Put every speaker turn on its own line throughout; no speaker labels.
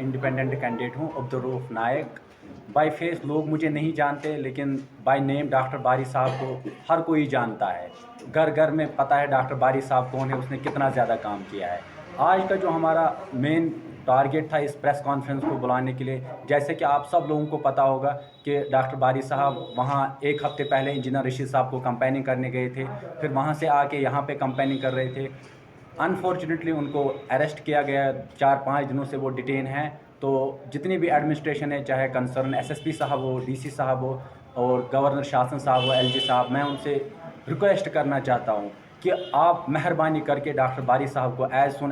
Independent candidate हूँ अब्दुर्रऊफ नायक। By face लोग मुझे नहीं जानते, लेकिन बाय नेम डॉक्टर बारी साहब को हर कोई जानता है। घर घर में पता है डॉक्टर बारी साहब कौन है, उसने कितना ज़्यादा काम किया है। आज का जो हमारा मेन टारगेट था इस प्रेस कॉन्फ्रेंस को बुलाने के लिए, जैसे कि आप सब लोगों को पता होगा कि डॉक्टर बारी साहब वहाँ एक हफ़्ते पहले इंजीनियर रशीद साहब को कंपेनिंग करने गए थे, फिर वहाँ से आके यहाँ पे कंपेनिंग कर रहे थे। अनफॉर्चुनेटली उनको अरेस्ट किया गया, 4-5 दिनों से वो डिटेन हैं। तो जितनी भी एडमिनिस्ट्रेशन है, चाहे कंसर्न एसएसपी साहब हो, डीसी साहब हो और गवर्नर शासन साहब हो, एलजी साहब, मैं उनसे रिक्वेस्ट करना चाहता हूँ कि आप मेहरबानी करके डॉक्टर बारी साहब को as soon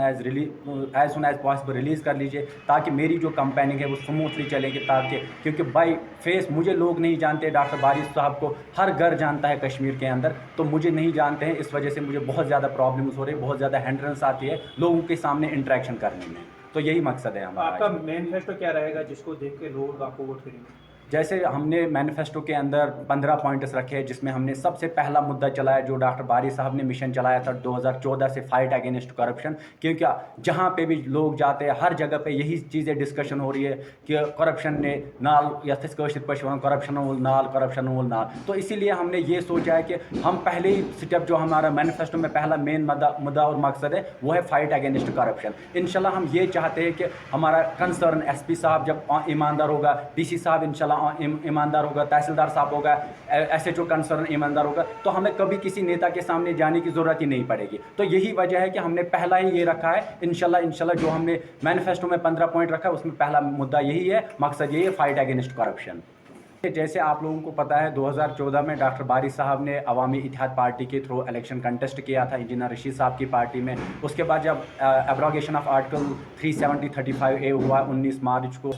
as possible release कर लीजिए, ताकि मेरी जो कंपेनिंग है वो स्मूथली चलेगी। ताकि क्योंकि बाई फेस मुझे लोग नहीं जानते, डॉक्टर बारी साहब को हर घर जानता है कश्मीर के अंदर, तो मुझे नहीं जानते हैं। इस वजह से मुझे बहुत ज़्यादा प्रॉब्लम्स हो रही है, बहुत ज़्यादा हिंड्रेंस आती है लोगों के सामने इंटरेक्शन करने में। तो यही मकसद है हमारा।
आपका मैनिफेस्टो क्या रहेगा जिसको देख के लोग आपको वोट करेंगे?
जैसे हमने मैनिफेस्टो के अंदर 15 पॉइंट्स रखे हैं, जिसमें हमने सबसे पहला मुद्दा चलाया जो डॉक्टर बारी साहब ने मिशन चलाया था 2014 से, फाइट अगेंस्ट करप्शन। क्योंकि जहाँ पे भी लोग जाते हैं हर जगह पे यही चीज़ें डिस्कशन हो रही है कि करप्शन ने नाल या करप्शन नाल। तो इसीलिए हमने ये सोचा है कि हम पहले ही स्टेप जो हमारा मैनिफेस्टो में पहला मेन मुद्दा और मकसद है वो है फाइट अगेंस्ट करप्शन। इंशाल्लाह हम ये चाहते हैं कि हमारा कंसर्न एसपी साहब जब ईमानदार होगा, डीसी साहब इंशाल्लाह ईमानदार होगा, तहसीलदार साहब होगा, एसएचओ कंसर्न ईमानदार होगा, तो हमें कभी किसी नेता के सामने जाने की ज़रूरत ही नहीं पड़ेगी। तो यही वजह है कि हमने पहला ही ये रखा है। इंशाल्लाह जो हमने मैनिफेस्टो में 15 पॉइंट रखा है उसमें पहला मुद्दा यही है, मकसद यही है, फाइट अगेंस्ट करप्शन। जैसे आप लोगों को पता है 2014 में डॉक्टर बारी साहब ने अवामी इत्तेहाद पार्टी के थ्रू इलेक्शन कंटेस्ट किया था इंजीनियर रशीद साहब की पार्टी में। उसके बाद जब एब्रोगेशन ऑफ आर्टिकल 370-35A हुआ 19 मार्च को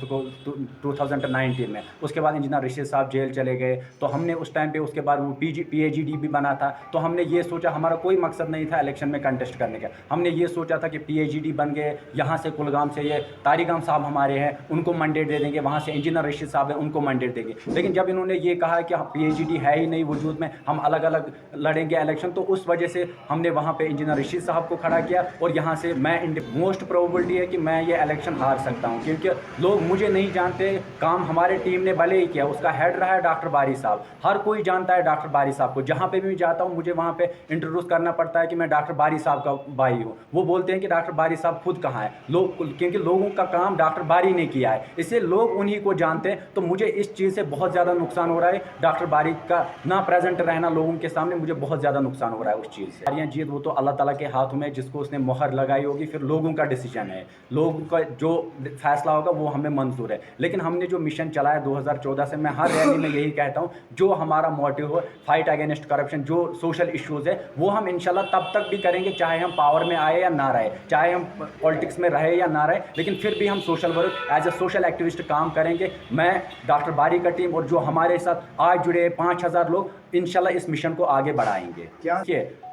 2019 में, उसके बाद इंजीनियर रशीद साहब जेल चले गए। तो हमने उस टाइम पे उसके बाद वो PAGD भी बना था। तो हमने ये सोचा, हमारा कोई मकसद नहीं था इलेक्शन में कंटेस्ट करने का, हमने ये सोचा था कि PAGD बन गए, यहाँ से कुलगाम से ये तारिगाम साहब हमारे हैं, उनको मैंडेट दे देंगे, वहाँ से इंजीनियर रशीद साहब हैं, उनको मैंडेट देंगे। लेकिन जब इन्होंने ये कहा कि PAGD है ही नहीं वजूद में, हम अलग अलग लड़ेंगे इलेक्शन, तो उस वजह से हमने वहाँ पे इंजीनियर रशीद साहब को खड़ा किया। और यहाँ से मैं मोस्ट प्रोबेबिलिटी है कि मैं ये इलेक्शन हार सकता हूँ, क्योंकि लोग मुझे नहीं जानते। काम हमारे टीम ने भले ही किया, उसका हेड रहा है डॉक्टर बारी साहब, हर कोई जानता है डॉक्टर बारी साहब को। जहाँ पे भी जाता हूँ मुझे वहाँ पे इंट्रोड्यूस करना पड़ता है कि मैं डॉक्टर बारी साहब का भाई हूँ। वो बोलते हैं कि डॉक्टर बारी साहब खुद कहाँ है, लोग, क्योंकि लोगों का काम डॉक्टर बारी ने किया है, इसलिए लोग उन्हीं को जानते हैं। तो मुझे इस चीज़ से बहुत ज़्यादा नुकसान हो रहा है, डॉक्टर बारी का ना प्रेजेंट रहना लोगों के सामने, मुझे बहुत ज़्यादा नुकसान हो रहा है उस चीज़ से। यार जीत वो तो अल्लाह ताला के हाथों में, जिसको उसने मोहर लगाई होगी, फिर लोगों का डिसीजन है, लोगों का जो फैसला होगा वो हमें मंजूर है। लेकिन हमने जो मिशन चलाया 2014 से, मैं हर रैली में यही कहता हूँ, जो हमारा मोटिव हो फाइट अगेंस्ट करप्शन, जो सोशल इश्यूज़ है वो हम इंशाल्लाह तब तक भी करेंगे, चाहे हम पावर में आए या ना रहे, चाहे हम पॉलिटिक्स में रहे या ना रहे, लेकिन फिर भी हम social work as a social activist काम करेंगे। मैं, डॉक्टर बारी का टीम और जो हमारे साथ आज जुड़े 5000 लोग, इंशाल्लाह इस मिशन को आगे बढ़ाएंगे। क्या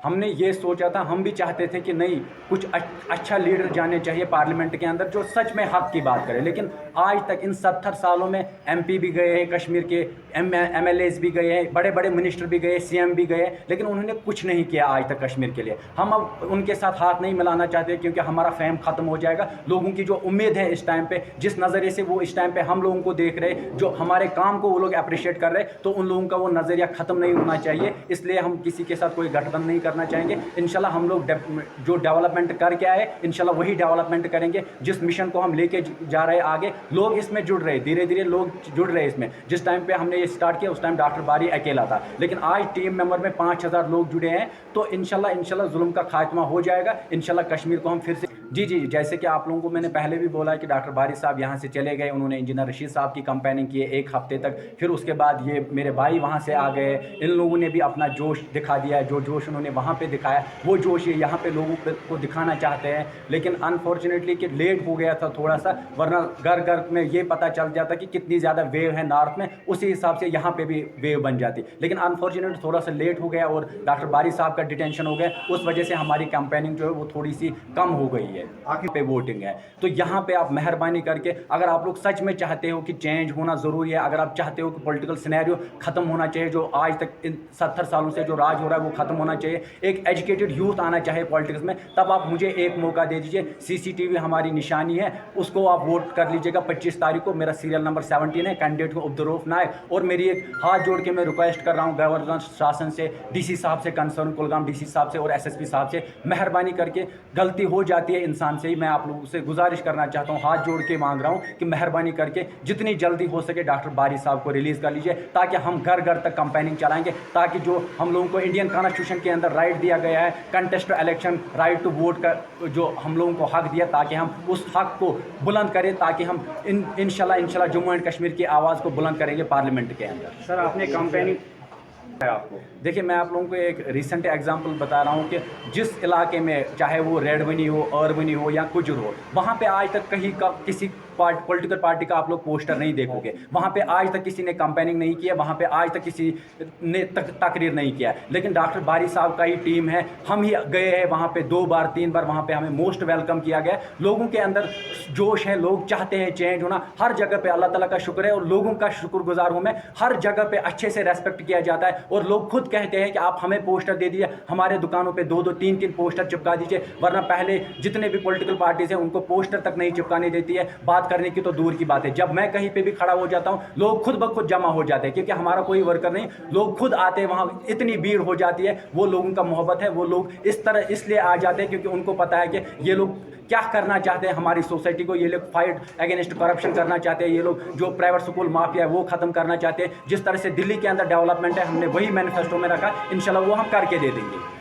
हमने ये सोचा था, हम भी चाहते थे कि नहीं, कुछ अच्छा लीडर जाने चाहिए पार्लियामेंट के अंदर जो सच में हक की बात करे। लेकिन आज तक इन 70 सालों में MP भी गए हैं, कश्मीर के MLAs भी गए हैं, बड़े बड़े मिनिस्टर भी गए, CM भी गए, लेकिन उन्होंने कुछ नहीं किया आज तक कश्मीर के लिए। हम अब उनके साथ हाथ नहीं मिलाना चाहते, क्योंकि हमारा फेम ख़त्म हो जाएगा। लोगों की जो उम्मीद है इस टाइम पे, जिस नज़रिए से वो इस टाइम पे हम लोगों को देख रहे, जो हमारे काम को वो लोग अप्रिशिएट कर रहे, तो उन लोगों का वो नज़रिया ख़त्म नहीं होना चाहिए। इसलिए हम किसी के साथ कोई गठबंधन नहीं करना चाहेंगे। इंशाल्लाह हम लोग जो डेवलपमेंट करके आए, इंशाल्लाह वही डेवलपमेंट करेंगे। जिस मिशन को हम लेके जा रहे हैं आगे, लोग इसमें जुड़ रहे, धीरे धीरे लोग जुड़ रहे इसमें। जिस टाइम पे हमने ये स्टार्ट किया उस टाइम डॉक्टर बारी अकेला था, लेकिन आज टीम मेंबर में 5000 लोग जुड़े हैं। तो इंशाल्लाह जुल्म का खात्मा हो जाएगा। इंशाल्लाह कश्मीर को हम फिर से जी, जैसे कि आप लोगों को मैंने पहले भी बोला है कि डॉक्टर बारी साहब यहाँ से चले गए, उन्होंने इंजीनियर रशीद साहब की कंपेनिंग की है 1 हफ्ते तक। फिर उसके बाद ये मेरे भाई वहाँ से आ गए, इन लोगों ने भी अपना जोश दिखा दिया है। जो जोश उन्होंने वहाँ पे दिखाया, वो जोश ये यहाँ पे लोगों को दिखाना चाहते हैं। लेकिन अनफॉर्चुनेटली कि लेट हो गया था थोड़ा सा, वरना घर घर में ये पता चल जाता कि कितनी ज़्यादा वेव है नॉर्थ में, उसी हिसाब से यहाँ पे भी वेव बन जाती। लेकिन अनफॉर्चुनेटली थोड़ा सा लेट हो गया और डॉक्टर बारी साहब का डिटेंशन हो गया, उस वजह से हमारी कंपेनिंग जो है वो थोड़ी सी कम हो गई है। चाहिए, आखिर पे वोटिंग है। तो यहाँ पे आप मेहरबानी करके, अगर आप लोग सच में चाहते हो कि चेंज होना ज़रूरी है, अगर आप चाहते हो कि पॉलिटिकल सिनेरियो ख़त्म होना चाहिए, जो आज तक इन 70 सालों से जो राज हो रहा है वो ख़त्म होना चाहिए, एक एजुकेटेड यूथ आना चाहिए पॉलिटिक्स में, तब आप मुझे एक मौका दे दीजिए। CCTV हमारी निशानी है, उसको आप वोट कर लीजिएगा 25 तारीख को। मेरा सीरियल नंबर 17 है, कैंडिडेट को अब्दुर्रऊफ नायक। और मेरी एक हाथ जोड़ के मैं रिक्वेस्ट कर रहा हूँ गवर्नर शासन से, DC साहब से, कंसर्न कुलगाम DC साहब से और SSP साहब से, मेहरबानी करके, गलती हो जाती है इंसान से ही, मैं आप लोगों से गुजारिश करना चाहता हूँ, हाथ जोड़ के मांग रहा हूँ कि मेहरबानी करके जितनी जल्दी हो सके डॉक्टर बारी साहब को रिलीज़ कर लीजिए, ताकि हम घर घर तक कंपेनिंग चलाएंगे, ताकि जो हम लोगों को इंडियन कॉन्स्टिट्यूशन के अंदर राइट दिया गया है, contest election right to vote का जो हम लोगों को हक दिया, ताकि हम उस हक को बुलंद करें, ताकि हम इंशाल्लाह जम्मू एंड कश्मीर की आवाज़ को बुलंद करेंगे पार्लियामेंट के अंदर।
सर आपने कैंपेनिंग है आपको,
देखिए मैं आप लोगों को एक रिसेंट एग्जांपल बता रहा हूँ कि जिस इलाके में, चाहे वो रेडवनी हो, अरवनी हो या कुजर हो, वहाँ पे आज तक कहीं का किसी पॉलिटिकल पार्टी का आप लोग पोस्टर नहीं देखोगे, वहाँ पे आज तक किसी ने कैंपेनिंग नहीं किया, वहाँ पे आज तक किसी ने तकरीर नहीं किया। लेकिन डॉक्टर बारी साहब का ही टीम है, हम ही गए हैं वहाँ पे 2 बार 3 बार, वहाँ पे हमें मोस्ट वेलकम किया गया। लोगों के अंदर जोश है, लोग चाहते हैं चेंज होना, हर जगह पे अल्लाह ताला का शुक्र है और लोगों का शुक्रगुजार हूँ मैं, हर जगह पे अच्छे से रेस्पेक्ट किया जाता है और लोग खुद कहते हैं कि आप हमें पोस्टर दे दीजिए, हमारे दुकानों पे 2-2 3-3 पोस्टर चिपका दीजिए, वरना पहले जितने भी पॉलिटिकल पार्टीज हैं उनको पोस्टर तक नहीं चिपकाने देती है, बात करने की तो दूर की बात है। जब मैं कहीं पे भी खड़ा हो जाता हूँ, लोग खुद ब खुद जमा हो जाते हैं, क्योंकि हमारा कोई वर्कर नहीं, लोग खुद आते हैं, वहाँ इतनी भीड़ हो जाती है, वो लोगों का मोहब्बत है, वो लोग इस तरह इसलिए आ जाते हैं क्योंकि उनको पता है कि ये लोग क्या करना चाहते हैं हमारी सोसाइटी को, ये लोग फाइट अगेंस्ट करप्शन करना चाहते हैं, ये लोग जो प्राइवेट स्कूल माफिया है वो ख़त्म करना चाहते हैं। जिस तरह से दिल्ली के अंदर डेवलपमेंट है, हमने वही मैनिफेस्टो में रखा, इंशाल्लाह वो हम करके दे देंगे।